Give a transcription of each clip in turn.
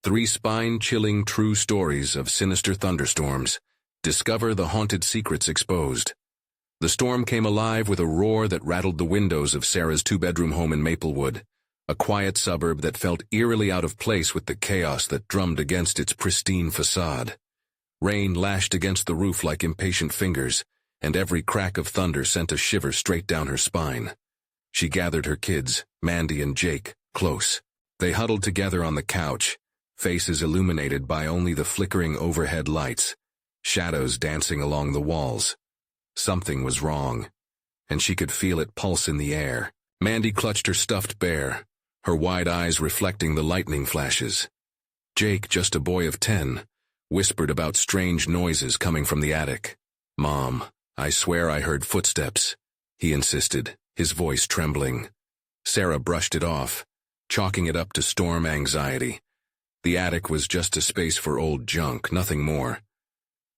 3 spine-chilling true stories of sinister thunderstorms. Discover the haunted secrets exposed. The storm came alive with a roar that rattled the windows of Sarah's 2-bedroom home in Maplewood, a quiet suburb that felt eerily out of place with the chaos that drummed against its pristine facade. Rain lashed against the roof like impatient fingers, and every crack of thunder sent a shiver straight down her spine. She gathered her kids, Mandy and Jake, close. They huddled together on the couch, faces illuminated by only the flickering overhead lights, shadows dancing along the walls. Something was wrong, and she could feel it pulse in the air. Mandy clutched her stuffed bear, her wide eyes reflecting the lightning flashes. Jake, just a boy of 10, whispered about strange noises coming from the attic. "Mom, I swear I heard footsteps," he insisted, his voice trembling. Sarah brushed it off, chalking it up to storm anxiety. The attic was just a space for old junk, nothing more.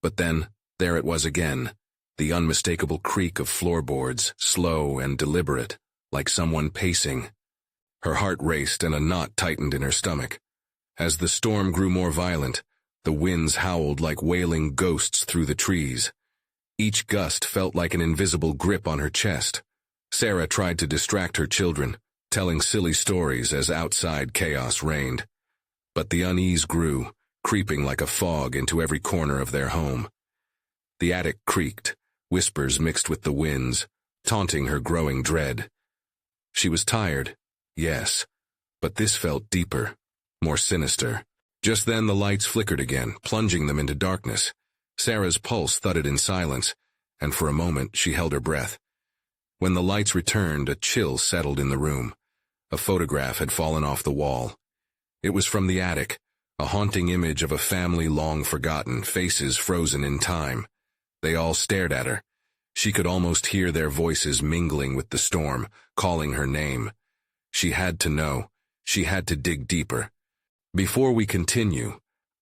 But then, there it was again, the unmistakable creak of floorboards, slow and deliberate, like someone pacing. Her heart raced and a knot tightened in her stomach. As the storm grew more violent, the winds howled like wailing ghosts through the trees. Each gust felt like an invisible grip on her chest. Sarah tried to distract her children, telling silly stories as outside chaos reigned. But the unease grew, creeping like a fog into every corner of their home. The attic creaked, whispers mixed with the winds, taunting her growing dread. She was tired, yes, but this felt deeper, more sinister. Just then the lights flickered again, plunging them into darkness. Sarah's pulse thudded in silence, and for a moment she held her breath. When the lights returned, a chill settled in the room. A photograph had fallen off the wall. It was from the attic, a haunting image of a family long forgotten, faces frozen in time. They all stared at her. She could almost hear their voices mingling with the storm, calling her name. She had to know. She had to dig deeper. Before we continue,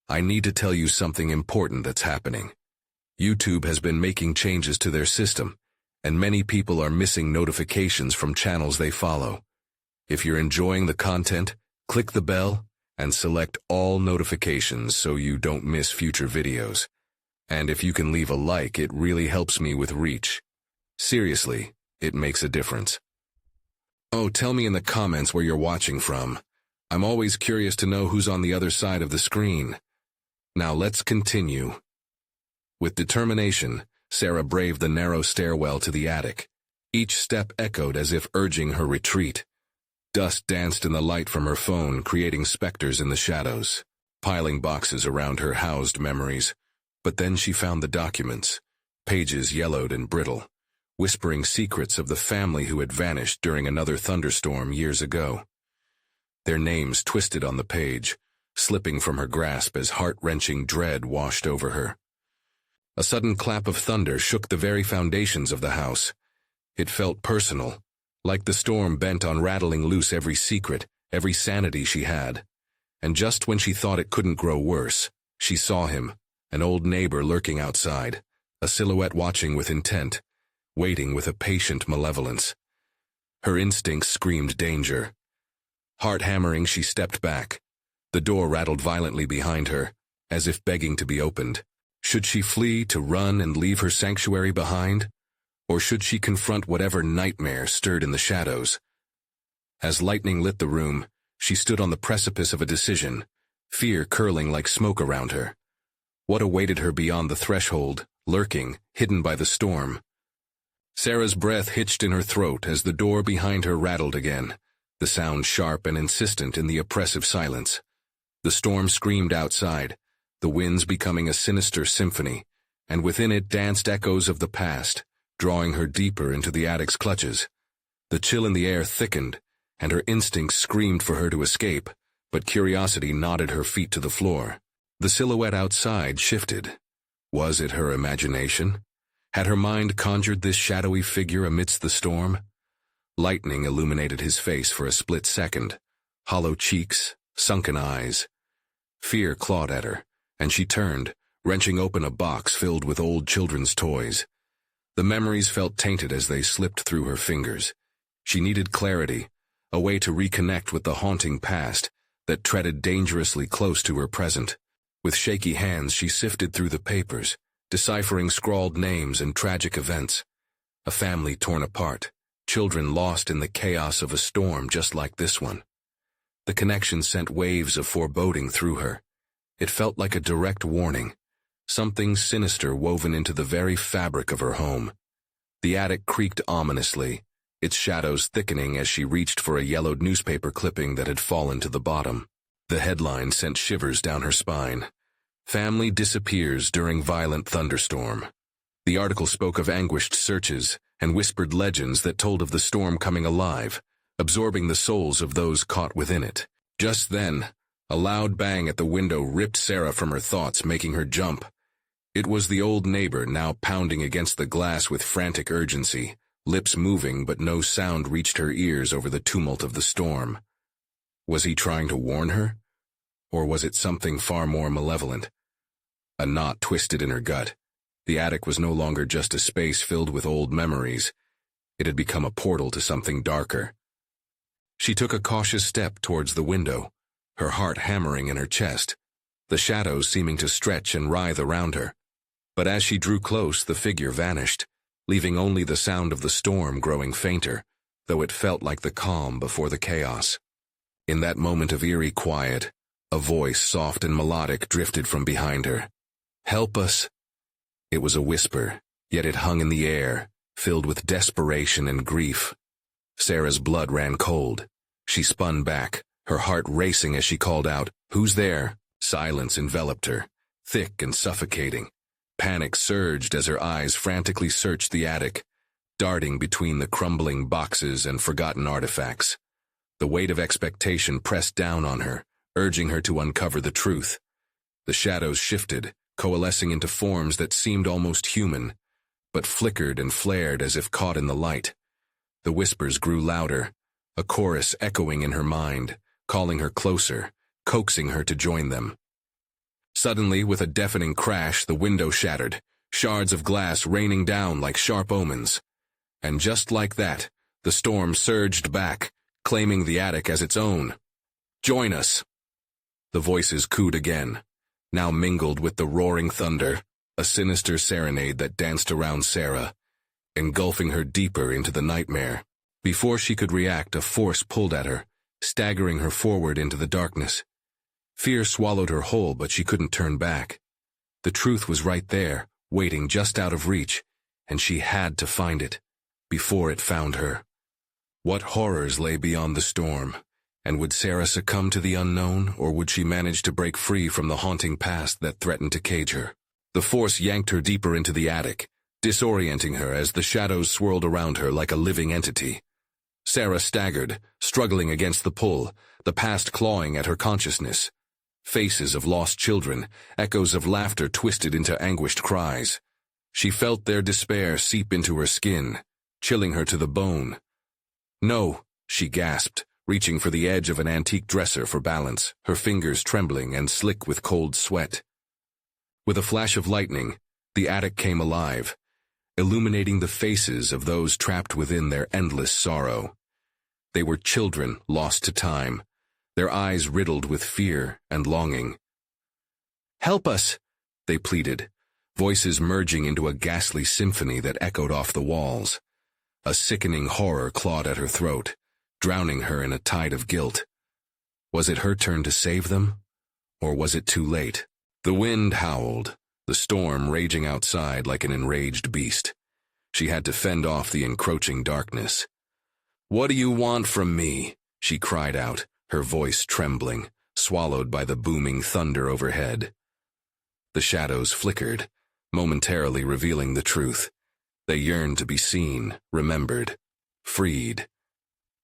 I need to tell you something important that's happening. YouTube has been making changes to their system, and many people are missing notifications from channels they follow. If you're enjoying the content, click the bell and select all notifications so you don't miss future videos. And if you can leave a like, it really helps me with reach. Seriously, it makes a difference. Oh, tell me in the comments where you're watching from. I'm always curious to know who's on the other side of the screen. Now let's continue. With determination, Sarah braved the narrow stairwell to the attic. Each step echoed as if urging her retreat. Dust danced in the light from her phone, creating specters in the shadows. Piling boxes around her housed memories. But then she found the documents, pages yellowed and brittle, whispering secrets of the family who had vanished during another thunderstorm years ago. Their names twisted on the page, slipping from her grasp as heart-wrenching dread washed over her. A sudden clap of thunder shook the very foundations of the house. It felt personal, like the storm bent on rattling loose every secret, every sanity she had. And just when she thought it couldn't grow worse, she saw him, an old neighbor lurking outside, a silhouette watching with intent, waiting with a patient malevolence. Her instincts screamed danger. Heart-hammering, she stepped back. The door rattled violently behind her, as if begging to be opened. Should she flee to run and leave her sanctuary behind? Or should she confront whatever nightmare stirred in the shadows? As lightning lit the room, she stood on the precipice of a decision, fear curling like smoke around her. What awaited her beyond the threshold, lurking, hidden by the storm? Sarah's breath hitched in her throat as the door behind her rattled again, the sound sharp and insistent in the oppressive silence. The storm screamed outside, the winds becoming a sinister symphony, and within it danced echoes of the past, drawing her deeper into the attic's clutches. The chill in the air thickened, and her instincts screamed for her to escape, but curiosity knotted her feet to the floor. The silhouette outside shifted. Was it her imagination? Had her mind conjured this shadowy figure amidst the storm? Lightning illuminated his face for a split second, hollow cheeks, sunken eyes. Fear clawed at her, and she turned, wrenching open a box filled with old children's toys. The memories felt tainted as they slipped through her fingers. She needed clarity, a way to reconnect with the haunting past, that treaded dangerously close to her present. With shaky hands, she sifted through the papers, deciphering scrawled names and tragic events. A family torn apart, children lost in the chaos of a storm just like this one. The connection sent waves of foreboding through her. It felt like a direct warning, something sinister woven into the very fabric of her home. The attic creaked ominously, its shadows thickening as she reached for a yellowed newspaper clipping that had fallen to the bottom. The headline sent shivers down her spine. Family disappears during violent thunderstorm. The article spoke of anguished searches and whispered legends that told of the storm coming alive, absorbing the souls of those caught within it. Just then, a loud bang at the window ripped Sarah from her thoughts, making her jump. It was the old neighbor, now pounding against the glass with frantic urgency, lips moving but no sound reached her ears over the tumult of the storm. Was he trying to warn her? Or was it something far more malevolent? A knot twisted in her gut. The attic was no longer just a space filled with old memories. It had become a portal to something darker. She took a cautious step towards the window, her heart hammering in her chest, the shadows seeming to stretch and writhe around her. But as she drew close, the figure vanished, leaving only the sound of the storm growing fainter, though it felt like the calm before the chaos. In that moment of eerie quiet, a voice, soft and melodic, drifted from behind her. "Help us." It was a whisper, yet it hung in the air, filled with desperation and grief. Sarah's blood ran cold. She spun back, her heart racing as she called out, "Who's there?" Silence enveloped her, thick and suffocating. Panic surged as her eyes frantically searched the attic, darting between the crumbling boxes and forgotten artifacts. The weight of expectation pressed down on her, urging her to uncover the truth. The shadows shifted, coalescing into forms that seemed almost human, but flickered and flared as if caught in the light. The whispers grew louder, a chorus echoing in her mind, calling her closer, coaxing her to join them. Suddenly, with a deafening crash, the window shattered, shards of glass raining down like sharp omens. And just like that, the storm surged back, claiming the attic as its own. "Join us!" The voices cooed again, now mingled with the roaring thunder, a sinister serenade that danced around Sarah, engulfing her deeper into the nightmare. Before she could react, a force pulled at her, staggering her forward into the darkness. Fear swallowed her whole, but she couldn't turn back. The truth was right there, waiting just out of reach, and she had to find it, before it found her. What horrors lay beyond the storm? And would Sarah succumb to the unknown, or would she manage to break free from the haunting past that threatened to cage her? The force yanked her deeper into the attic, disorienting her as the shadows swirled around her like a living entity. Sarah staggered, struggling against the pull, the past clawing at her consciousness. Faces of lost children, echoes of laughter twisted into anguished cries. She felt their despair seep into her skin, chilling her to the bone. "No," she gasped, reaching for the edge of an antique dresser for balance, her fingers trembling and slick with cold sweat. With a flash of lightning, the attic came alive, illuminating the faces of those trapped within their endless sorrow. They were children lost to time, their eyes riddled with fear and longing. "Help us," they pleaded, voices merging into a ghastly symphony that echoed off the walls. A sickening horror clawed at her throat, drowning her in a tide of guilt. Was it her turn to save them? Or was it too late? The wind howled, the storm raging outside like an enraged beast. She had to fend off the encroaching darkness. "What do you want from me?" she cried out, her voice trembling, swallowed by the booming thunder overhead. The shadows flickered, momentarily revealing the truth. They yearned to be seen, remembered, freed.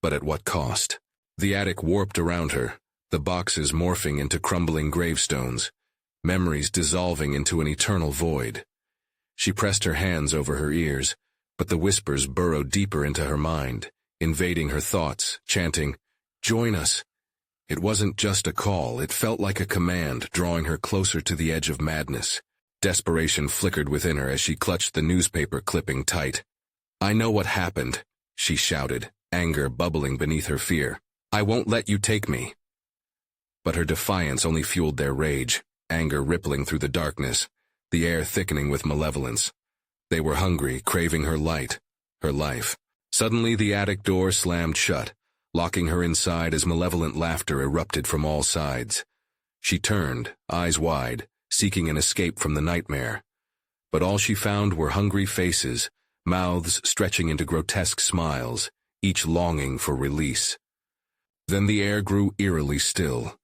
But at what cost? The attic warped around her, the boxes morphing into crumbling gravestones, memories dissolving into an eternal void. She pressed her hands over her ears, but the whispers burrowed deeper into her mind, invading her thoughts, chanting, "Join us." It wasn't just a call, it felt like a command, drawing her closer to the edge of madness. Desperation flickered within her as she clutched the newspaper clipping tight. "I know what happened," she shouted, anger bubbling beneath her fear. "I won't let you take me." But her defiance only fueled their rage, anger rippling through the darkness, the air thickening with malevolence. They were hungry, craving her light, her life. Suddenly the attic door slammed shut, locking her inside as malevolent laughter erupted from all sides. She turned, eyes wide, seeking an escape from the nightmare. But all she found were hungry faces, mouths stretching into grotesque smiles, each longing for release. Then the air grew eerily still.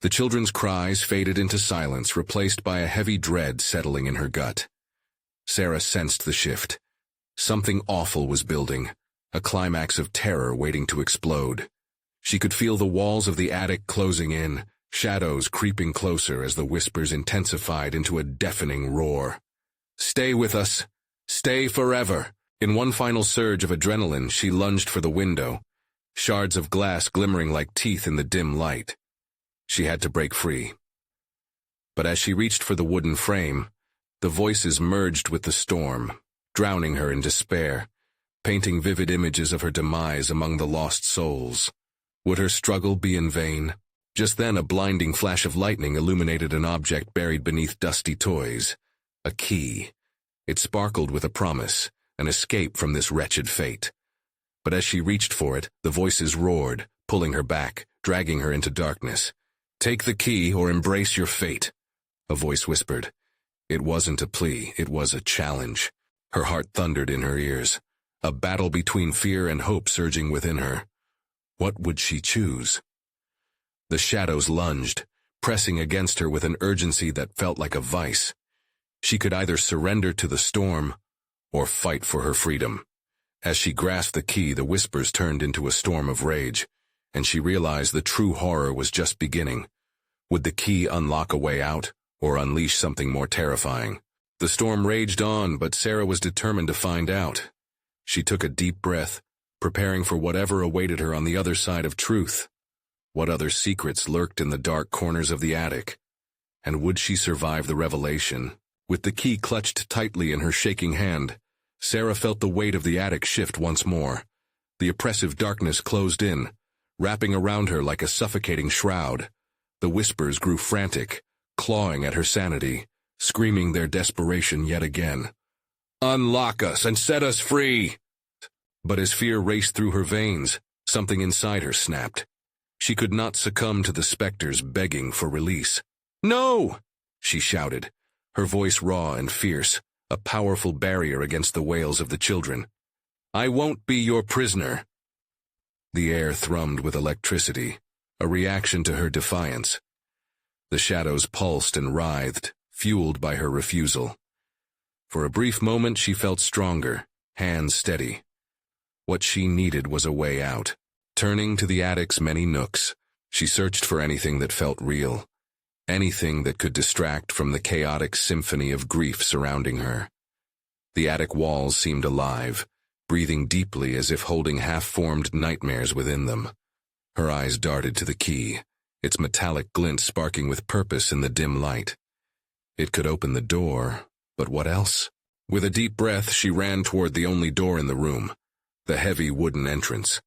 The children's cries faded into silence, replaced by a heavy dread settling in her gut. Sarah sensed the shift. Something awful was building, a climax of terror waiting to explode. She could feel the walls of the attic closing in, shadows creeping closer as the whispers intensified into a deafening roar. "Stay with us! Stay forever!" In one final surge of adrenaline, she lunged for the window, shards of glass glimmering like teeth in the dim light. She had to break free. But as she reached for the wooden frame, the voices merged with the storm, drowning her in despair, painting vivid images of her demise among the lost souls. Would her struggle be in vain? Just then a blinding flash of lightning illuminated an object buried beneath dusty toys. A key. It sparkled with a promise, an escape from this wretched fate. But as she reached for it, the voices roared, pulling her back, dragging her into darkness. "Take the key or embrace your fate," a voice whispered. It wasn't a plea, it was a challenge. Her heart thundered in her ears, a battle between fear and hope surging within her. What would she choose? The shadows lunged, pressing against her with an urgency that felt like a vice. She could either surrender to the storm or fight for her freedom. As she grasped the key, the whispers turned into a storm of rage, and she realized the true horror was just beginning. Would the key unlock a way out, or unleash something more terrifying? The storm raged on, but Sarah was determined to find out. She took a deep breath, preparing for whatever awaited her on the other side of truth. What other secrets lurked in the dark corners of the attic? And would she survive the revelation? With the key clutched tightly in her shaking hand, Sarah felt the weight of the attic shift once more. The oppressive darkness closed in, wrapping around her like a suffocating shroud. The whispers grew frantic, clawing at her sanity, screaming their desperation yet again. "Unlock us and set us free!" But as fear raced through her veins, something inside her snapped. She could not succumb to the specters begging for release. "No!" she shouted, her voice raw and fierce, a powerful barrier against the wails of the children. "I won't be your prisoner." The air thrummed with electricity, a reaction to her defiance. The shadows pulsed and writhed, fueled by her refusal. For a brief moment she felt stronger, hands steady. What she needed was a way out. Turning to the attic's many nooks, she searched for anything that felt real, anything that could distract from the chaotic symphony of grief surrounding her. The attic walls seemed alive, breathing deeply as if holding half-formed nightmares within them. Her eyes darted to the key, its metallic glint sparking with purpose in the dim light. It could open the door, but what else? With a deep breath, she ran toward the only door in the room, the heavy wooden entrance.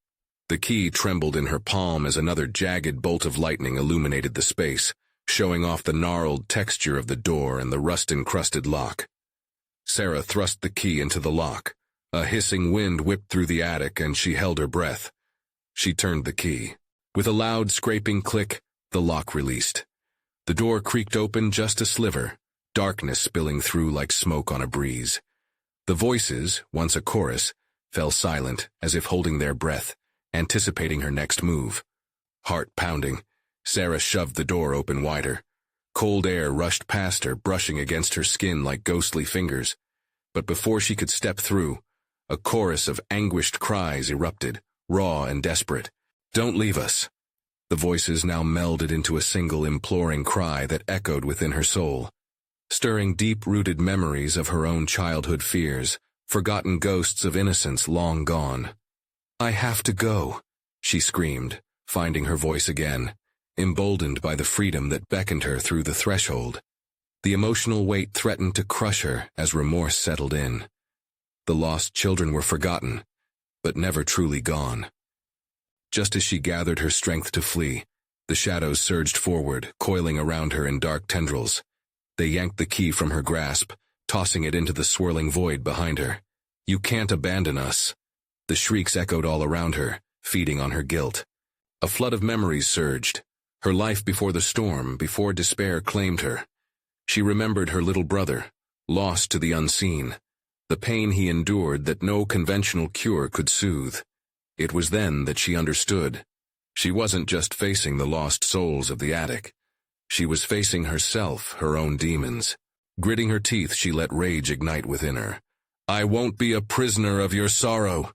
The key trembled in her palm as another jagged bolt of lightning illuminated the space, showing off the gnarled texture of the door and the rust-encrusted lock. Sarah thrust the key into the lock. A hissing wind whipped through the attic, and she held her breath. She turned the key. With a loud scraping click, the lock released. The door creaked open just a sliver, darkness spilling through like smoke on a breeze. The voices, once a chorus, fell silent as if holding their breath, anticipating her next move. Heart pounding, Sarah shoved the door open wider. Cold air rushed past her, brushing against her skin like ghostly fingers. But before she could step through, a chorus of anguished cries erupted, raw and desperate. "Don't leave us." The voices now melded into a single imploring cry that echoed within her soul, stirring deep-rooted memories of her own childhood fears, forgotten ghosts of innocence long gone. "I have to go," she screamed, finding her voice again, emboldened by the freedom that beckoned her through the threshold. The emotional weight threatened to crush her as remorse settled in. The lost children were forgotten, but never truly gone. Just as she gathered her strength to flee, The shadows surged forward, coiling around her in dark tendrils. They yanked the key from her grasp, tossing it into the swirling void behind her. "You can't abandon us." The shrieks echoed all around her, feeding on her guilt. A flood of memories surged. Her life before the storm, before despair claimed her. She remembered her little brother, lost to the unseen, the pain he endured that no conventional cure could soothe. It was then that she understood. She wasn't just facing the lost souls of the attic. She was facing herself, her own demons. Gritting her teeth, she let rage ignite within her. "I won't be a prisoner of your sorrow."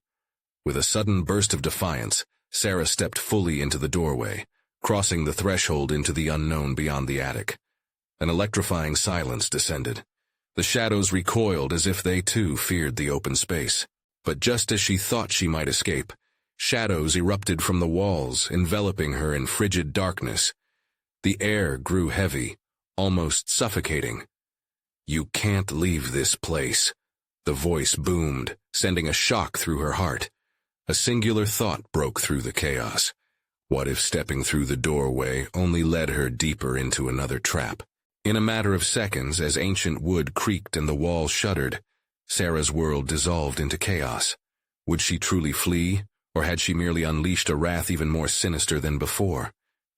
With a sudden burst of defiance, Sarah stepped fully into the doorway, crossing the threshold into the unknown beyond the attic. An electrifying silence descended. The shadows recoiled as if they too feared the open space. But just as she thought she might escape, shadows erupted from the walls, enveloping her in frigid darkness. The air grew heavy, almost suffocating. "You can't leave this place," the voice boomed, sending a shock through her heart. A singular thought broke through the chaos. What if stepping through the doorway only led her deeper into another trap? In a matter of seconds, as ancient wood creaked and the walls shuddered, Sarah's world dissolved into chaos. Would she truly flee, or had she merely unleashed a wrath even more sinister than before?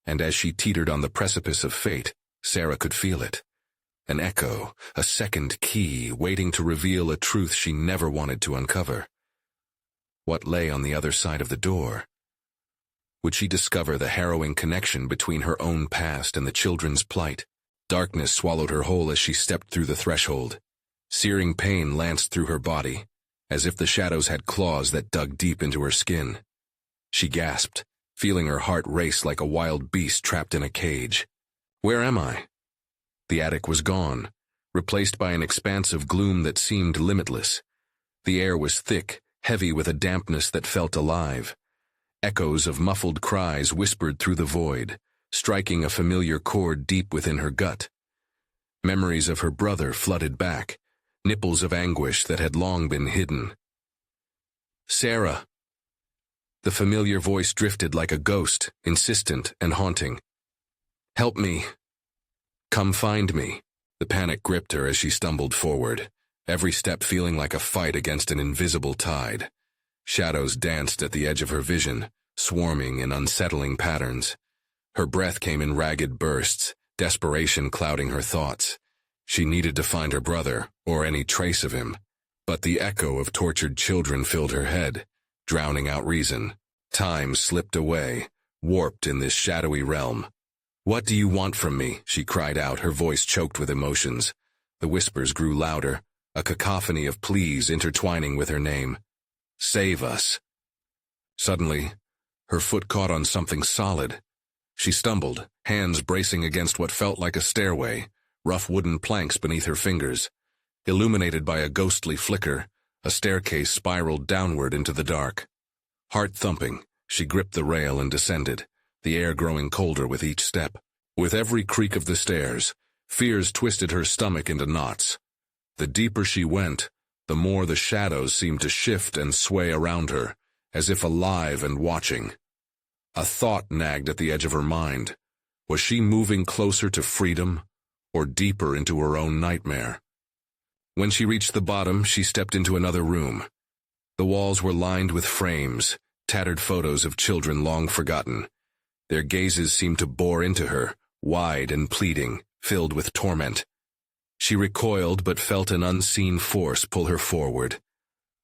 And as she teetered on the precipice of fate, Sarah could feel it. An echo, a second key, waiting to reveal a truth she never wanted to uncover. What lay on the other side of the door? Would she discover the harrowing connection between her own past and the children's plight? Darkness swallowed her whole as she stepped through the threshold. Searing pain lanced through her body, as if the shadows had claws that dug deep into her skin. She gasped, feeling her heart race like a wild beast trapped in a cage. Where am I? The attic was gone, replaced by an expanse of gloom that seemed limitless. The air was thick, heavy with a dampness that felt alive. Echoes of muffled cries whispered through the void, striking a familiar chord deep within her gut. Memories of her brother flooded back, nipples of anguish that had long been hidden. "Sarah." The familiar voice drifted like a ghost, insistent and haunting. "Help me. Come find me." The panic gripped her as she stumbled forward, every step feeling like a fight against an invisible tide. Shadows danced at the edge of her vision, swarming in unsettling patterns. Her breath came in ragged bursts, desperation clouding her thoughts. She needed to find her brother, or any trace of him. But the echo of tortured children filled her head, drowning out reason. Time slipped away, warped in this shadowy realm. "What do you want from me?" she cried out, her voice choked with emotions. The whispers grew louder, a cacophony of pleas intertwining with her name. "Save us." Suddenly, her foot caught on something solid. She stumbled, hands bracing against what felt like a stairway, rough wooden planks beneath her fingers. Illuminated by a ghostly flicker, a staircase spiraled downward into the dark. Heart thumping, she gripped the rail and descended, the air growing colder with each step. With every creak of the stairs, fears twisted her stomach into knots. The deeper she went, the more the shadows seemed to shift and sway around her, as if alive and watching. A thought nagged at the edge of her mind. Was she moving closer to freedom, or deeper into her own nightmare? When she reached the bottom, she stepped into another room. The walls were lined with frames, tattered photos of children long forgotten. Their gazes seemed to bore into her, wide and pleading, filled with torment. She recoiled but felt an unseen force pull her forward.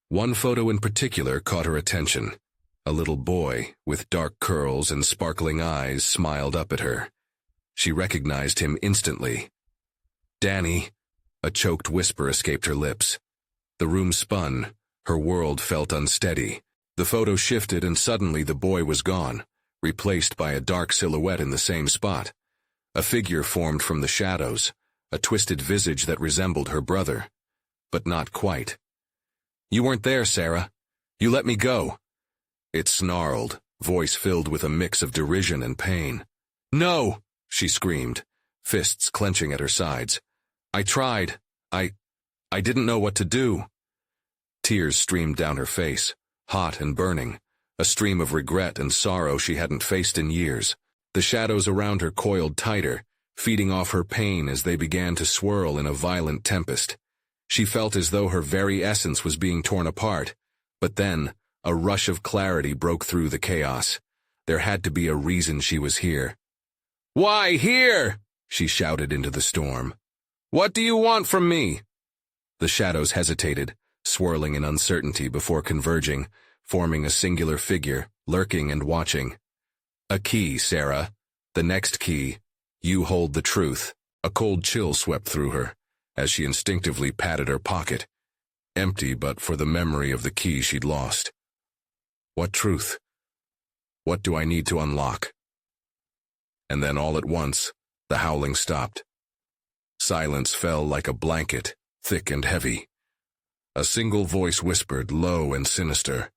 One photo in particular caught her attention. A little boy, with dark curls and sparkling eyes, smiled up at her. She recognized him instantly. "Danny," a choked whisper escaped her lips. The room spun, her world felt unsteady. The photo shifted and suddenly the boy was gone, replaced by a dark silhouette in the same spot. A figure formed from the shadows, a twisted visage that resembled her brother. But not quite. "You weren't there, Sarah. You let me go." It snarled, voice filled with a mix of derision and pain. "No!" she screamed, fists clenching at her sides. "I tried. I didn't know what to do." Tears streamed down her face, hot and burning, a stream of regret and sorrow she hadn't faced in years. The shadows around her coiled tighter, feeding off her pain as they began to swirl in a violent tempest. She felt as though her very essence was being torn apart, but then, a rush of clarity broke through the chaos. There had to be a reason she was here. "Why here?" she shouted into the storm. "What do you want from me?" The shadows hesitated, swirling in uncertainty before converging, forming a singular figure, lurking and watching. "A key, Sarah. The next key. You hold the truth." A cold chill swept through her, as she instinctively patted her pocket. Empty but for the memory of the key she'd lost. What truth? What do I need to unlock? And then all at once, the howling stopped. Silence fell like a blanket, thick and heavy. A single voice whispered, low and sinister,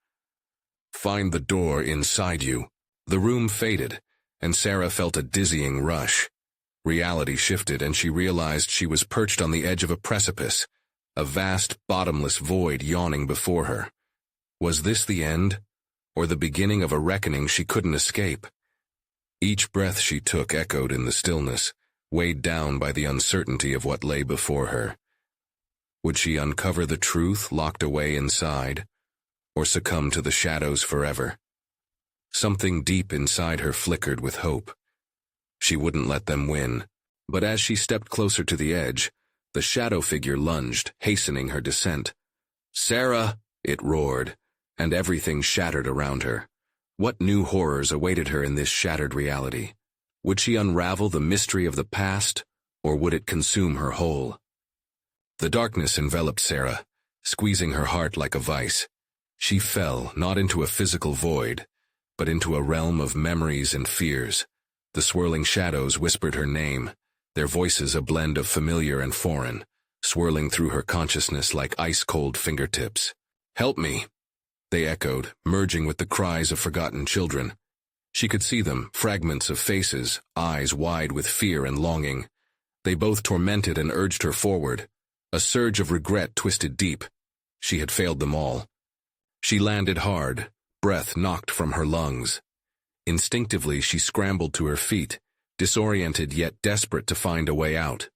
"Find the door inside you." The room faded, and Sarah felt a dizzying rush. Reality shifted, and she realized she was perched on the edge of a precipice, a vast, bottomless void yawning before her. Was this the end, or the beginning of a reckoning she couldn't escape? Each breath she took echoed in the stillness, weighed down by the uncertainty of what lay before her. Would she uncover the truth locked away inside, or succumb to the shadows forever? Something deep inside her flickered with hope. She wouldn't let them win, but as she stepped closer to the edge, the shadow figure lunged, hastening her descent. "Sarah!" it roared, and everything shattered around her. What new horrors awaited her in this shattered reality? Would she unravel the mystery of the past, or would it consume her whole? The darkness enveloped Sarah, squeezing her heart like a vice. She fell, not into a physical void, but into a realm of memories and fears. The swirling shadows whispered her name, their voices a blend of familiar and foreign, swirling through her consciousness like ice-cold fingertips. "Help me," they echoed, merging with the cries of forgotten children. She could see them, fragments of faces, eyes wide with fear and longing. They both tormented and urged her forward. A surge of regret twisted deep. She had failed them all. She landed hard, breath knocked from her lungs. Instinctively, she scrambled to her feet, disoriented yet desperate to find a way out.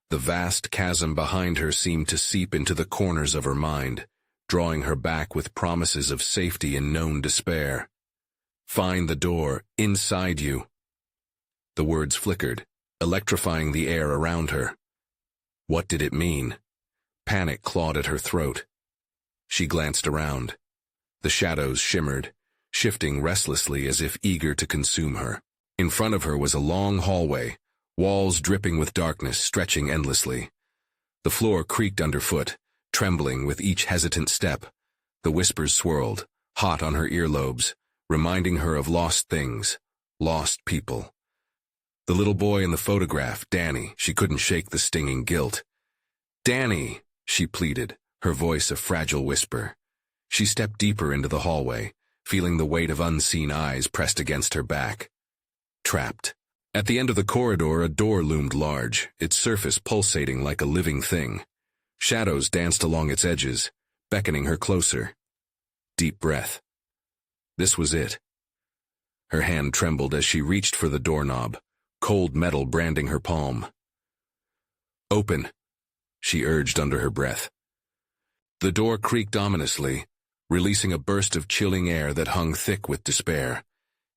The vast chasm behind her seemed to seep into the corners of her mind, drawing her back with promises of safety in known despair. "Find the door, inside you." The words flickered, electrifying the air around her. What did it mean? Panic clawed at her throat. She glanced around. The shadows shimmered, shifting restlessly as if eager to consume her. In front of her was a long hallway, walls dripping with darkness stretching endlessly. The floor creaked underfoot, trembling with each hesitant step. The whispers swirled, hot on her earlobes, reminding her of lost things, lost people. The little boy in the photograph, Danny, she couldn't shake the stinging guilt. "Danny," she pleaded, her voice a fragile whisper. She stepped deeper into the hallway, feeling the weight of unseen eyes pressed against her back. Trapped. At the end of the corridor, a door loomed large, its surface pulsating like a living thing. Shadows danced along its edges, beckoning her closer. Deep breath. This was it. Her hand trembled as she reached for the doorknob, cold metal branding her palm. "Open," she urged under her breath. The door creaked ominously, releasing a burst of chilling air that hung thick with despair.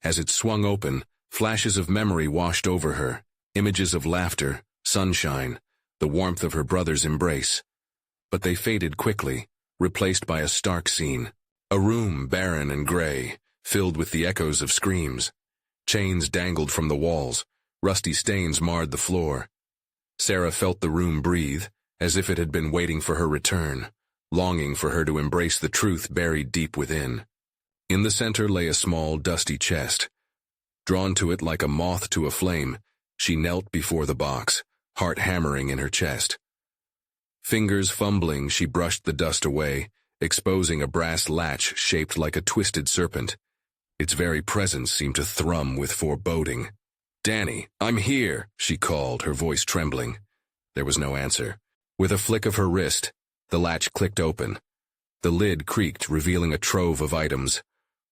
As it swung open, flashes of memory washed over her, images of laughter, sunshine, the warmth of her brother's embrace. But they faded quickly, replaced by a stark scene. A room barren and gray, filled with the echoes of screams. Chains dangled from the walls, rusty stains marred the floor. Sarah felt the room breathe, as if it had been waiting for her return, longing for her to embrace the truth buried deep within. In the center lay a small, dusty chest. Drawn to it like a moth to a flame, she knelt before the box, heart hammering in her chest. Fingers fumbling, she brushed the dust away, exposing a brass latch shaped like a twisted serpent. Its very presence seemed to thrum with foreboding. "Danny, I'm here," she called, her voice trembling. There was no answer. With a flick of her wrist, the latch clicked open. The lid creaked, revealing a trove of items.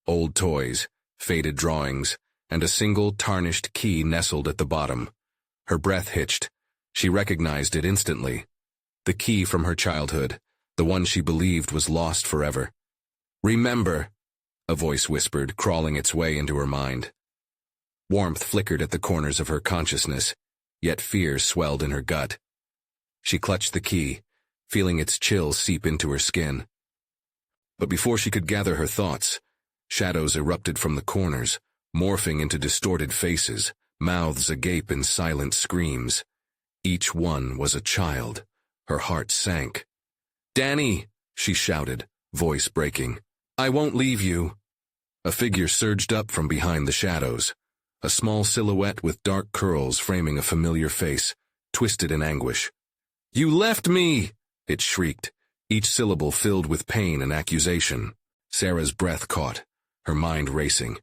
Old toys, faded drawings, and a single tarnished key nestled at the bottom. Her breath hitched. She recognized it instantly. The key from her childhood, the one she believed was lost forever. "Remember," a voice whispered, crawling its way into her mind. Warmth flickered at the corners of her consciousness, yet fear swelled in her gut. She clutched the key, feeling its chill seep into her skin. But before she could gather her thoughts, shadows erupted from the corners, morphing into distorted faces, mouths agape in silent screams. Each one was a child. Her heart sank. "Danny!" she shouted, voice breaking. "I won't leave you." A figure surged up from behind the shadows, a small silhouette with dark curls framing a familiar face, twisted in anguish. "You left me!" it shrieked, each syllable filled with pain and accusation. Sarah's breath caught, her mind racing.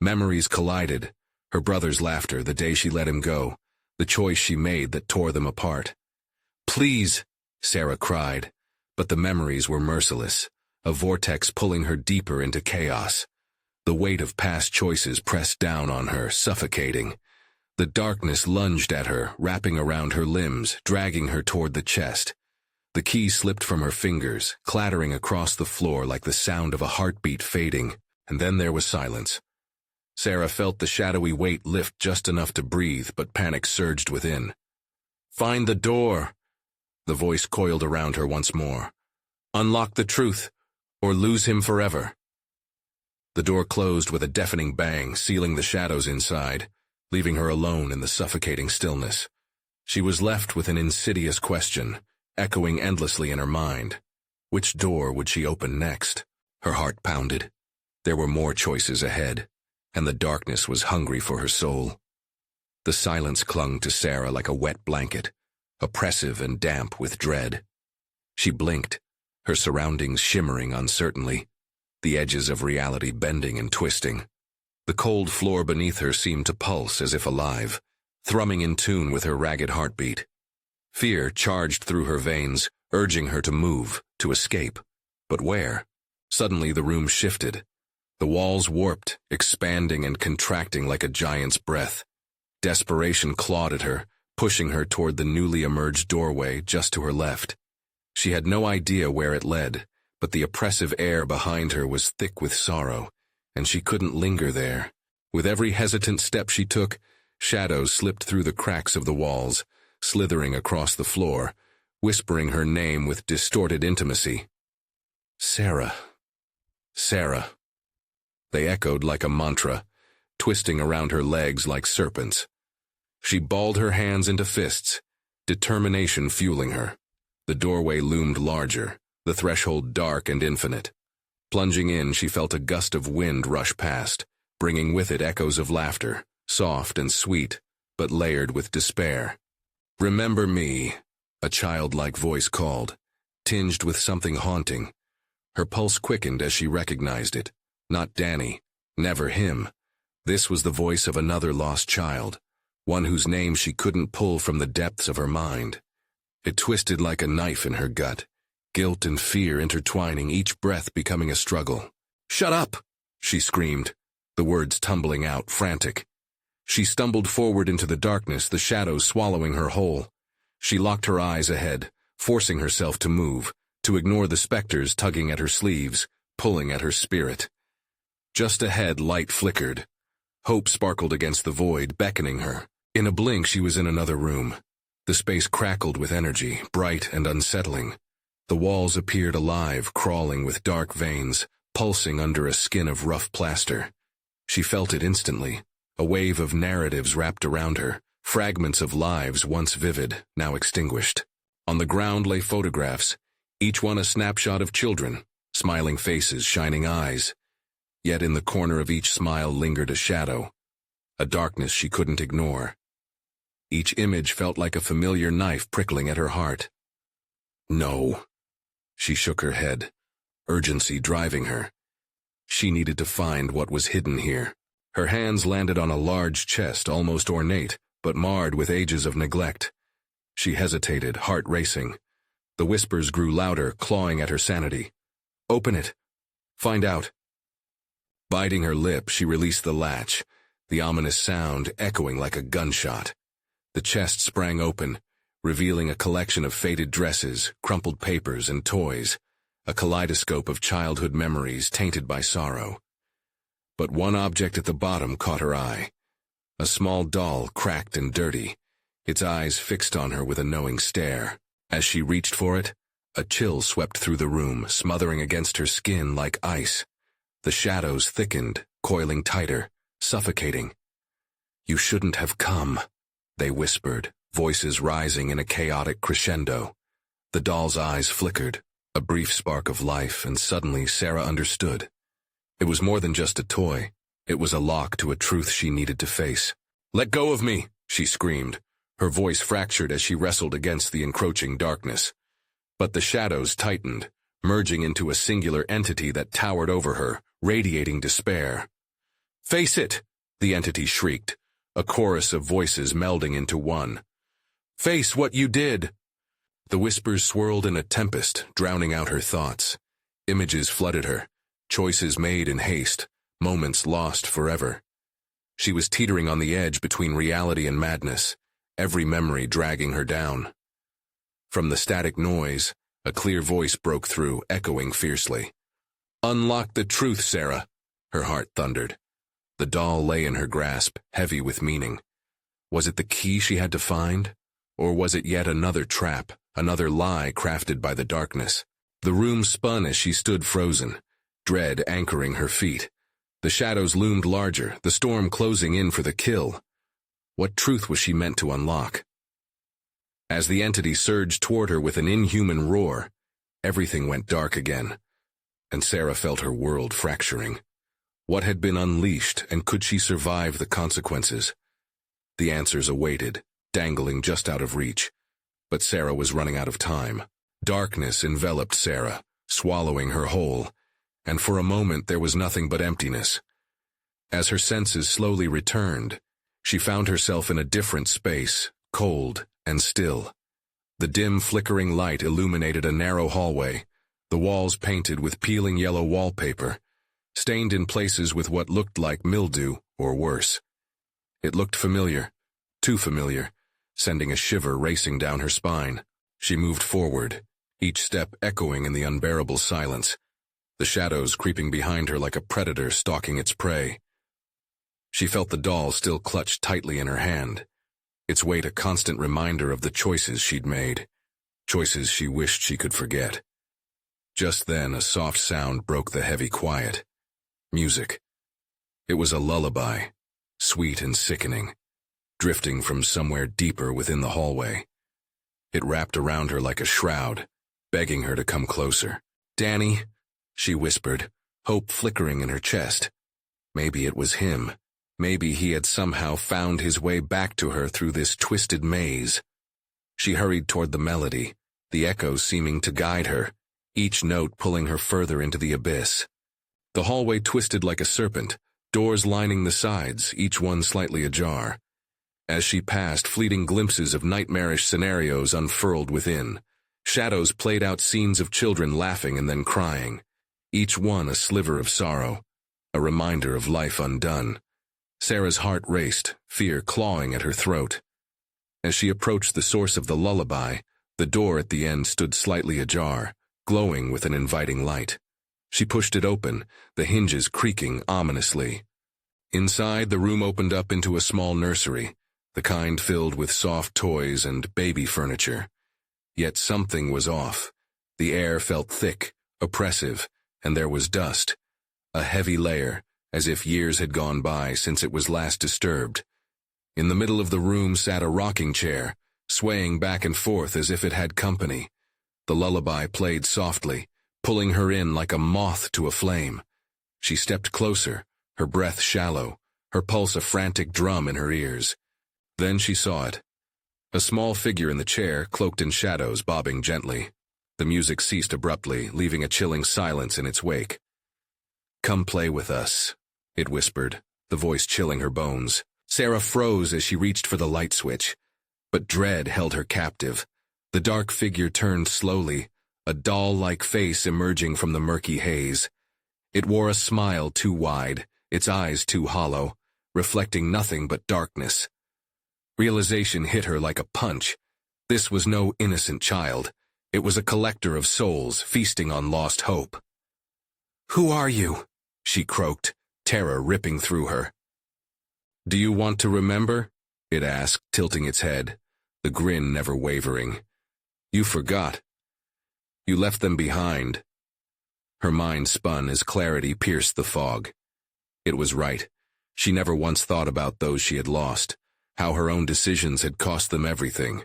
Memories collided, her brother's laughter the day she let him go, the choice she made that tore them apart. "Please," Sarah cried, but the memories were merciless, a vortex pulling her deeper into chaos. The weight of past choices pressed down on her, suffocating. The darkness lunged at her, wrapping around her limbs, dragging her toward the chest. The key slipped from her fingers, clattering across the floor like the sound of a heartbeat fading, and then there was silence. Sarah felt the shadowy weight lift just enough to breathe, but panic surged within. "Find the door!" The voice coiled around her once more. "Unlock the truth, or lose him forever." The door closed with a deafening bang, sealing the shadows inside, leaving her alone in the suffocating stillness. She was left with an insidious question, echoing endlessly in her mind. Which door would she open next? Her heart pounded. There were more choices ahead, and the darkness was hungry for her soul. The silence clung to Sarah like a wet blanket, oppressive and damp with dread. She blinked, her surroundings shimmering uncertainly, the edges of reality bending and twisting. The cold floor beneath her seemed to pulse as if alive, thrumming in tune with her ragged heartbeat. Fear charged through her veins, urging her to move, to escape. But where? Suddenly the room shifted. The walls warped, expanding and contracting like a giant's breath. Desperation clawed at her, pushing her toward the newly emerged doorway just to her left. She had no idea where it led, but the oppressive air behind her was thick with sorrow, and she couldn't linger there. With every hesitant step she took, shadows slipped through the cracks of the walls, slithering across the floor, whispering her name with distorted intimacy. "Sarah. Sarah." They echoed like a mantra, twisting around her legs like serpents. She balled her hands into fists, determination fueling her. The doorway loomed larger, the threshold dark and infinite. Plunging in, she felt a gust of wind rush past, bringing with it echoes of laughter, soft and sweet, but layered with despair. "Remember me," a childlike voice called, tinged with something haunting. Her pulse quickened as she recognized it. Not Danny, never him. This was the voice of another lost child, one whose name she couldn't pull from the depths of her mind. It twisted like a knife in her gut, guilt and fear intertwining, each breath becoming a struggle. "Shut up!" she screamed, the words tumbling out, frantic. She stumbled forward into the darkness, the shadows swallowing her whole. She locked her eyes ahead, forcing herself to move, to ignore the specters tugging at her sleeves, pulling at her spirit. Just ahead, light flickered. Hope sparkled against the void, beckoning her. In a blink, she was in another room. The space crackled with energy, bright and unsettling. The walls appeared alive, crawling with dark veins, pulsing under a skin of rough plaster. She felt it instantly. A wave of narratives wrapped around her, fragments of lives once vivid, now extinguished. On the ground lay photographs, each one a snapshot of children, smiling faces, shining eyes. Yet in the corner of each smile lingered a shadow, a darkness she couldn't ignore. Each image felt like a familiar knife prickling at her heart. No. She shook her head, urgency driving her. She needed to find what was hidden here. Her hands landed on a large chest, almost ornate, but marred with ages of neglect. She hesitated, heart racing. The whispers grew louder, clawing at her sanity. "Open it. Find out." Biting her lip, she released the latch. the ominous sound echoing like a gunshot. The chest sprang open, revealing a collection of faded dresses, crumpled papers, and toys, a kaleidoscope of childhood memories tainted by sorrow. But one object at the bottom caught her eye. A small doll, cracked and dirty, its eyes fixed on her with a knowing stare. As she reached for it, a chill swept through the room, smothering against her skin like ice. The shadows thickened, coiling tighter, suffocating. "You shouldn't have come," they whispered, voices rising in a chaotic crescendo. The doll's eyes flickered, a brief spark of life, and suddenly Sarah understood. It was more than just a toy. It was a lock to a truth she needed to face. "Let go of me!" she screamed, her voice fractured as she wrestled against the encroaching darkness. But the shadows tightened, merging into a singular entity that towered over her, radiating despair. "Face it!" the entity shrieked, a chorus of voices melding into one. "Face what you did!" The whispers swirled in a tempest, drowning out her thoughts. Images flooded her, choices made in haste, moments lost forever. She was teetering on the edge between reality and madness, every memory dragging her down. From the static noise, a clear voice broke through, echoing fiercely. "Unlock the truth, Sarah," her heart thundered. The doll lay in her grasp, heavy with meaning. Was it the key she had to find? Or was it yet another trap, another lie crafted by the darkness? The room spun as she stood frozen, dread anchoring her feet. The shadows loomed larger, the storm closing in for the kill. What truth was she meant to unlock? As the entity surged toward her with an inhuman roar, everything went dark again, and Sarah felt her world fracturing. What had been unleashed, and could she survive the consequences? The answers awaited, dangling just out of reach. But Sarah was running out of time. Darkness enveloped Sarah, swallowing her whole, and for a moment there was nothing but emptiness. As her senses slowly returned, she found herself in a different space, cold and still. The dim flickering light illuminated a narrow hallway, the walls painted with peeling yellow wallpaper, stained in places with what looked like mildew or worse. It looked familiar, too familiar, sending a shiver racing down her spine. She moved forward, each step echoing in the unbearable silence, the shadows creeping behind her like a predator stalking its prey. She felt the doll still clutched tightly in her hand, its weight a constant reminder of the choices she'd made, choices she wished she could forget. Just then, a soft sound broke the heavy quiet. Music. It was a lullaby, sweet and sickening, drifting from somewhere deeper within the hallway. It wrapped around her like a shroud, begging her to come closer. "Danny," she whispered, hope flickering in her chest. Maybe it was him. Maybe he had somehow found his way back to her through this twisted maze. She hurried toward the melody, the echoes seeming to guide her, each note pulling her further into the abyss. The hallway twisted like a serpent, doors lining the sides, each one slightly ajar. As she passed, fleeting glimpses of nightmarish scenarios unfurled within. Shadows played out scenes of children laughing and then crying, each one a sliver of sorrow, a reminder of life undone. Sarah's heart raced, fear clawing at her throat. As she approached the source of the lullaby, the door at the end stood slightly ajar, glowing with an inviting light. She pushed it open, the hinges creaking ominously. Inside, the room opened up into a small nursery, the kind filled with soft toys and baby furniture. Yet something was off. The air felt thick, oppressive, and there was dust, a heavy layer, as if years had gone by since it was last disturbed. In the middle of the room sat a rocking chair, swaying back and forth as if it had company. The lullaby played softly, pulling her in like a moth to a flame. She stepped closer, her breath shallow, her pulse a frantic drum in her ears. Then she saw it. A small figure in the chair, cloaked in shadows, bobbing gently. The music ceased abruptly, leaving a chilling silence in its wake. "Come play with us," it whispered, the voice chilling her bones. Sarah froze as she reached for the light switch, but dread held her captive. The dark figure turned slowly, a doll-like face emerging from the murky haze. It wore a smile too wide, its eyes too hollow, reflecting nothing but darkness. Realization hit her like a punch. This was no innocent child. It was a collector of souls feasting on lost hope. "Who are you?" she croaked, terror ripping through her. "Do you want to remember?" it asked, tilting its head, the grin never wavering. "You forgot. You left them behind." Her mind spun as clarity pierced the fog. It was right. She never once thought about those she had lost, how her own decisions had cost them everything.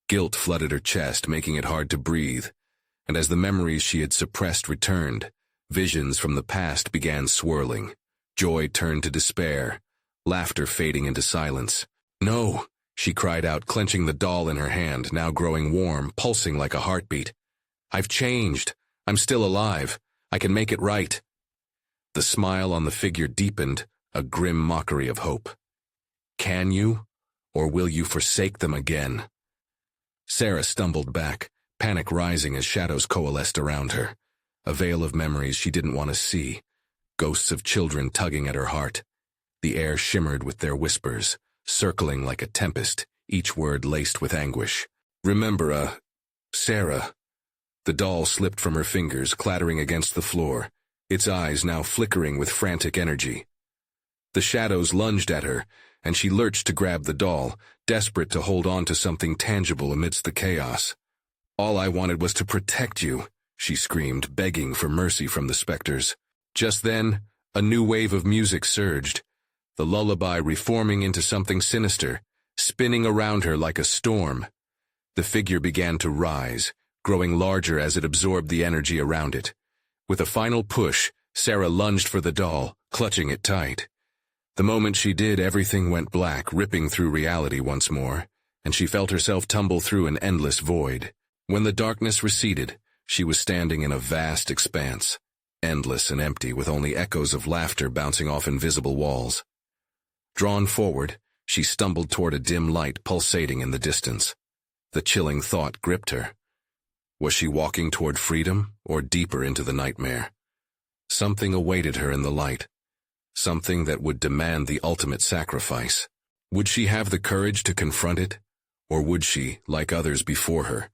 Guilt flooded her chest, making it hard to breathe, and as the memories she had suppressed returned, visions from the past began swirling. Joy turned to despair, laughter fading into silence. "No," she cried out, clenching the doll in her hand, now growing warm, pulsing like a heartbeat. "I've changed. I'm still alive. I can make it right." The smile on the figure deepened, a grim mockery of hope. "Can you? Or will you forsake them again?" Sarah stumbled back, panic rising as shadows coalesced around her. A veil of memories she didn't want to see, ghosts of children tugging at her heart. The air shimmered with their whispers, circling like a tempest, each word laced with anguish. "Remember, Sarah." The doll slipped from her fingers, clattering against the floor, its eyes now flickering with frantic energy. The shadows lunged at her, and she lurched to grab the doll, desperate to hold on to something tangible amidst the chaos. "All I wanted was to protect you," she screamed, begging for mercy from the specters. Just then, a new wave of music surged, the lullaby reforming into something sinister, spinning around her like a storm. The figure began to rise, growing larger as it absorbed the energy around it. With a final push, Sarah lunged for the doll, clutching it tight. The moment she did, everything went black, ripping through reality once more, and she felt herself tumble through an endless void. When the darkness receded, she was standing in a vast expanse, endless and empty, with only echoes of laughter bouncing off invisible walls. Drawn forward, she stumbled toward a dim light pulsating in the distance. The chilling thought gripped her. Was she walking toward freedom, or deeper into the nightmare? Something awaited her in the light. Something that would demand the ultimate sacrifice. Would she have the courage to confront it? Or would she, like others before her,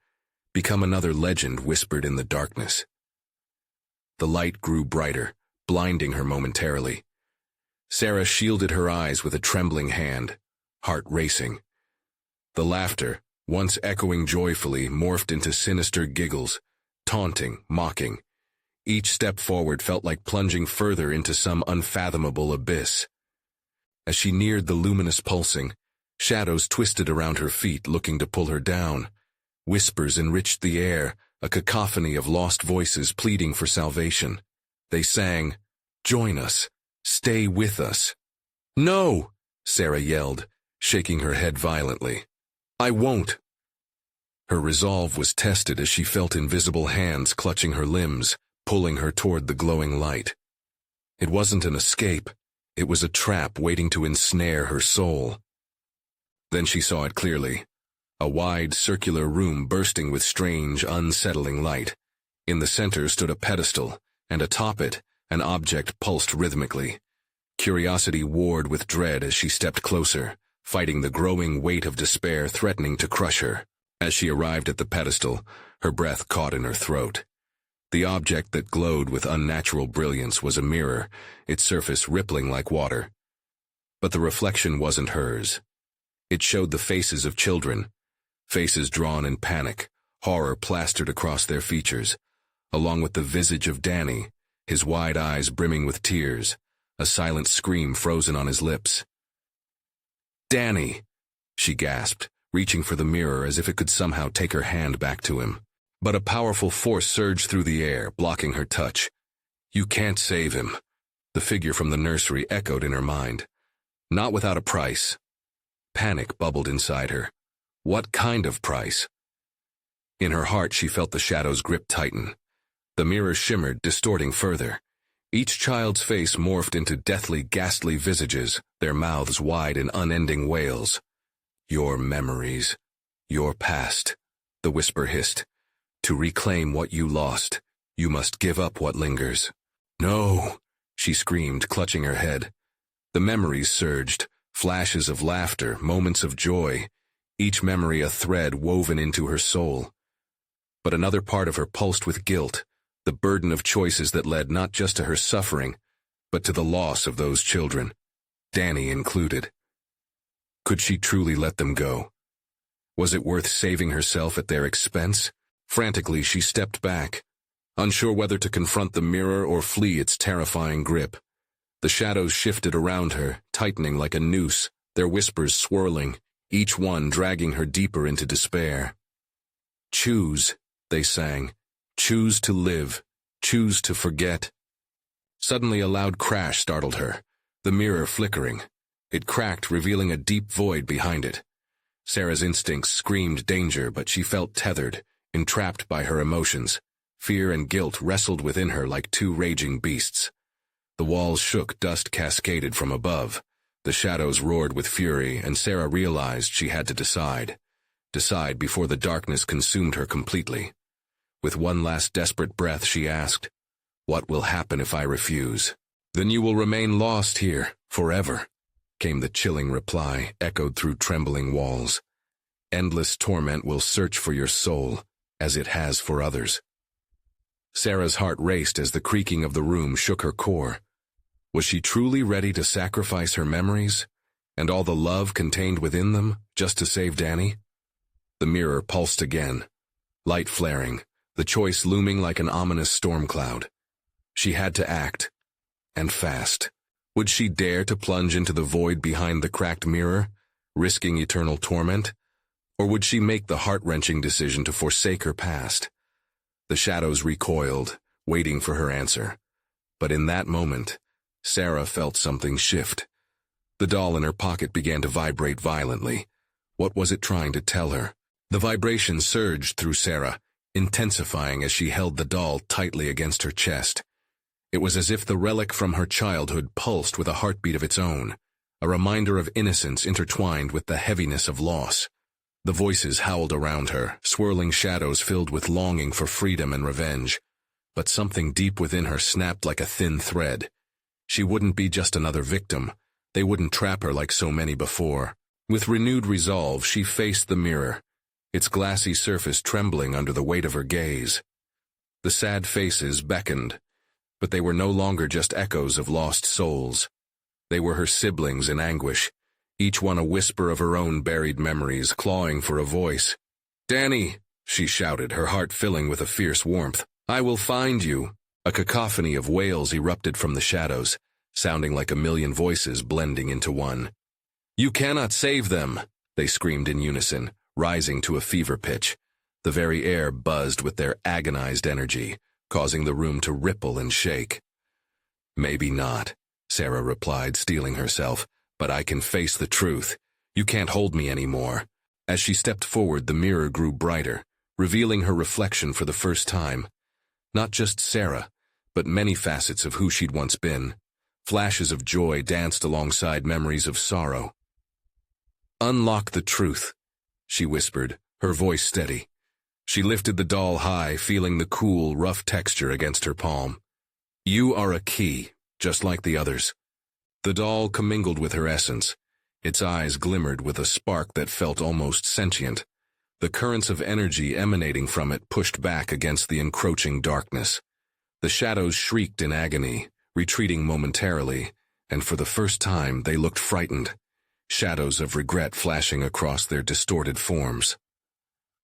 become another legend whispered in the darkness? The light grew brighter, blinding her momentarily. Sarah shielded her eyes with a trembling hand, heart racing. The laughter, once echoing joyfully, morphed into sinister giggles, taunting, mocking. Each step forward felt like plunging further into some unfathomable abyss. As she neared the luminous pulsing, shadows twisted around her feet, looking to pull her down. Whispers enriched the air, a cacophony of lost voices pleading for salvation. They sang, "Join us. Stay with us." "No!" Sarah yelled, shaking her head violently. "I won't." Her resolve was tested as she felt invisible hands clutching her limbs, pulling her toward the glowing light. It wasn't an escape. It was a trap waiting to ensnare her soul. Then she saw it clearly. A wide, circular room bursting with strange, unsettling light. In the center stood a pedestal, and atop it, an object pulsed rhythmically. Curiosity warred with dread as she stepped closer, fighting the growing weight of despair threatening to crush her. As she arrived at the pedestal, her breath caught in her throat. The object that glowed with unnatural brilliance was a mirror, its surface rippling like water. But the reflection wasn't hers. It showed the faces of children, faces drawn in panic, horror plastered across their features, along with the visage of Danny, his wide eyes brimming with tears, a silent scream frozen on his lips. "Danny!" she gasped, reaching for the mirror as if it could somehow take her hand back to him. But a powerful force surged through the air, blocking her touch. "You can't save him," the figure from the nursery echoed in her mind. "Not without a price." Panic bubbled inside her. What kind of price? In her heart she felt the shadow's grip tighten. The mirror shimmered, distorting further. Each child's face morphed into deathly, ghastly visages, their mouths wide in unending wails. "Your memories. Your past," the whisper hissed. "To reclaim what you lost, you must give up what lingers." "No," she screamed, clutching her head. The memories surged, flashes of laughter, moments of joy, each memory a thread woven into her soul. But another part of her pulsed with guilt, the burden of choices that led not just to her suffering, but to the loss of those children, Danny included. Could she truly let them go? Was it worth saving herself at their expense? Frantically, she stepped back, unsure whether to confront the mirror or flee its terrifying grip. The shadows shifted around her, tightening like a noose, their whispers swirling, each one dragging her deeper into despair. "Choose," they sang. "Choose to live. Choose to forget." Suddenly a loud crash startled her, the mirror flickering. It cracked, revealing a deep void behind it. Sarah's instincts screamed danger, but she felt tethered, entrapped by her emotions. Fear and guilt wrestled within her like two raging beasts. The walls shook, dust cascaded from above. The shadows roared with fury, and Sarah realized she had to decide. Decide before the darkness consumed her completely. With one last desperate breath, she asked, "What will happen if I refuse?" "Then you will remain lost here, forever," came the chilling reply, echoed through trembling walls. "Endless torment will search for your soul, as it has for others." Sarah's heart raced as the creaking of the room shook her core. Was she truly ready to sacrifice her memories, and all the love contained within them, just to save Danny? The mirror pulsed again, light flaring, the choice looming like an ominous storm cloud. She had to act, and fast. Would she dare to plunge into the void behind the cracked mirror, risking eternal torment? Or would she make the heart-wrenching decision to forsake her past? The shadows recoiled, waiting for her answer. But in that moment, Sarah felt something shift. The doll in her pocket began to vibrate violently. What was it trying to tell her? The vibration surged through Sarah, intensifying as she held the doll tightly against her chest. It was as if the relic from her childhood pulsed with a heartbeat of its own, a reminder of innocence intertwined with the heaviness of loss. The voices howled around her, swirling shadows filled with longing for freedom and revenge. But something deep within her snapped like a thin thread. She wouldn't be just another victim. They wouldn't trap her like so many before. With renewed resolve, she faced the mirror, its glassy surface trembling under the weight of her gaze. The sad faces beckoned, but they were no longer just echoes of lost souls. They were her siblings in anguish, each one a whisper of her own buried memories, clawing for a voice. "Danny," she shouted, her heart filling with a fierce warmth. "I will find you." A cacophony of wails erupted from the shadows, sounding like a million voices blending into one. "You cannot save them," they screamed in unison, rising to a fever pitch. The very air buzzed with their agonized energy, causing the room to ripple and shake. "Maybe not," Sarah replied, steeling herself, "but I can face the truth. You can't hold me anymore." As she stepped forward, the mirror grew brighter, revealing her reflection for the first time. Not just Sarah, but many facets of who she'd once been. Flashes of joy danced alongside memories of sorrow. "Unlock the truth," she whispered, her voice steady. She lifted the doll high, feeling the cool, rough texture against her palm. "You are a key, just like the others." The doll commingled with her essence. Its eyes glimmered with a spark that felt almost sentient. The currents of energy emanating from it pushed back against the encroaching darkness. The shadows shrieked in agony, retreating momentarily, and for the first time they looked frightened, shadows of regret flashing across their distorted forms.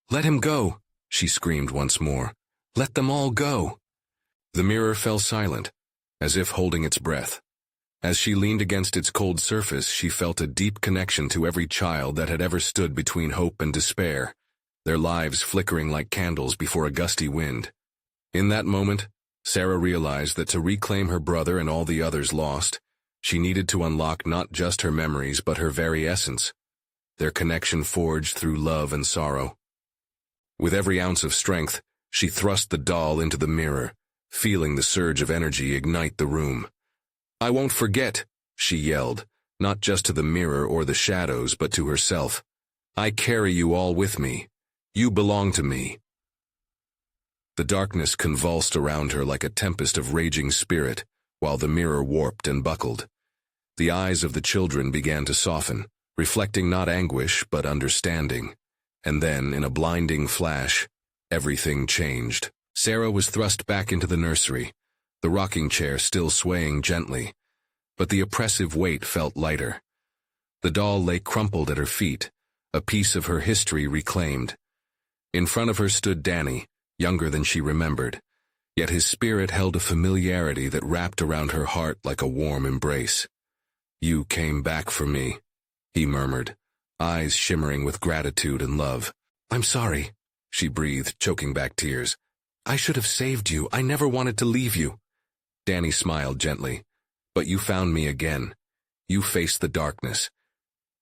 "Let him go," she screamed once more. "Let them all go." The mirror fell silent, as if holding its breath. As she leaned against its cold surface, she felt a deep connection to every child that had ever stood between hope and despair, their lives flickering like candles before a gusty wind. In that moment, Sarah realized that to reclaim her brother and all the others lost, she needed to unlock not just her memories but her very essence, their connection forged through love and sorrow. With every ounce of strength, she thrust the doll into the mirror, feeling the surge of energy ignite the room. "I won't forget," she yelled, not just to the mirror or the shadows but to herself. "I carry you all with me. You belong to me." The darkness convulsed around her like a tempest of raging spirit, while the mirror warped and buckled. The eyes of the children began to soften, reflecting not anguish but understanding. And then, in a blinding flash, everything changed. Sarah was thrust back into the nursery, the rocking chair still swaying gently, but the oppressive weight felt lighter. The doll lay crumpled at her feet, a piece of her history reclaimed. In front of her stood Danny, younger than she remembered, yet his spirit held a familiarity that wrapped around her heart like a warm embrace. "You came back for me," he murmured, eyes shimmering with gratitude and love. "I'm sorry," she breathed, choking back tears. "I should have saved you. I never wanted to leave you." Danny smiled gently. "But you found me again. You faced the darkness.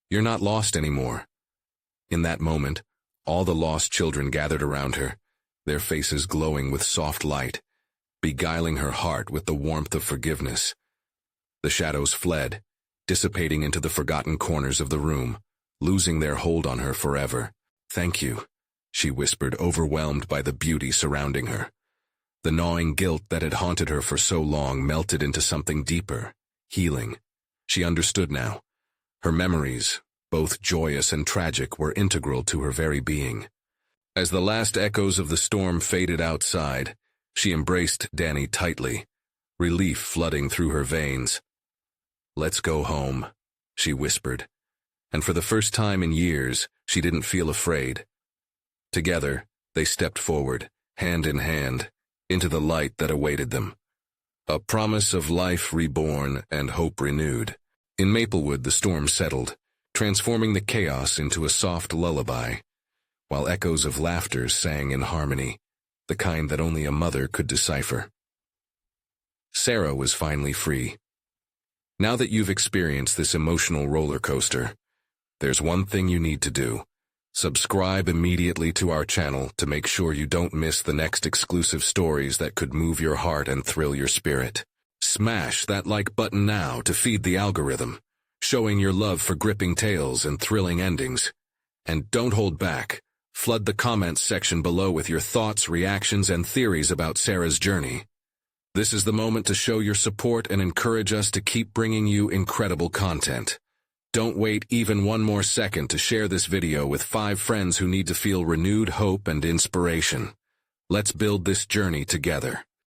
You're not lost anymore." In that moment, all the lost children gathered around her, their faces glowing with soft light, beguiling her heart with the warmth of forgiveness. The shadows fled, dissipating into the forgotten corners of the room, losing their hold on her forever. "Thank you," she whispered, overwhelmed by the beauty surrounding her. The gnawing guilt that had haunted her for so long melted into something deeper, healing. She understood now. Her memories, both joyous and tragic, were integral to her very being. As the last echoes of the storm faded outside, she embraced Danny tightly, relief flooding through her veins. "Let's go home," she whispered, and for the first time in years, she didn't feel afraid. Together, they stepped forward, hand in hand, into the light that awaited them. A promise of life reborn and hope renewed. In Maplewood, the storm settled, transforming the chaos into a soft lullaby, while echoes of laughter sang in harmony, the kind that only a mother could decipher. Sarah was finally free. Now that you've experienced this emotional roller coaster, there's one thing you need to do. Subscribe immediately to our channel to make sure you don't miss the next exclusive stories that could move your heart and thrill your spirit. Smash that like button now to feed the algorithm, showing your love for gripping tales and thrilling endings. And don't hold back. Flood the comments section below with your thoughts, reactions, and theories about Sarah's journey. This is the moment to show your support and encourage us to keep bringing you incredible content. Don't wait even one more second to share this video with 5 friends who need to feel renewed hope and inspiration. Let's build this journey together.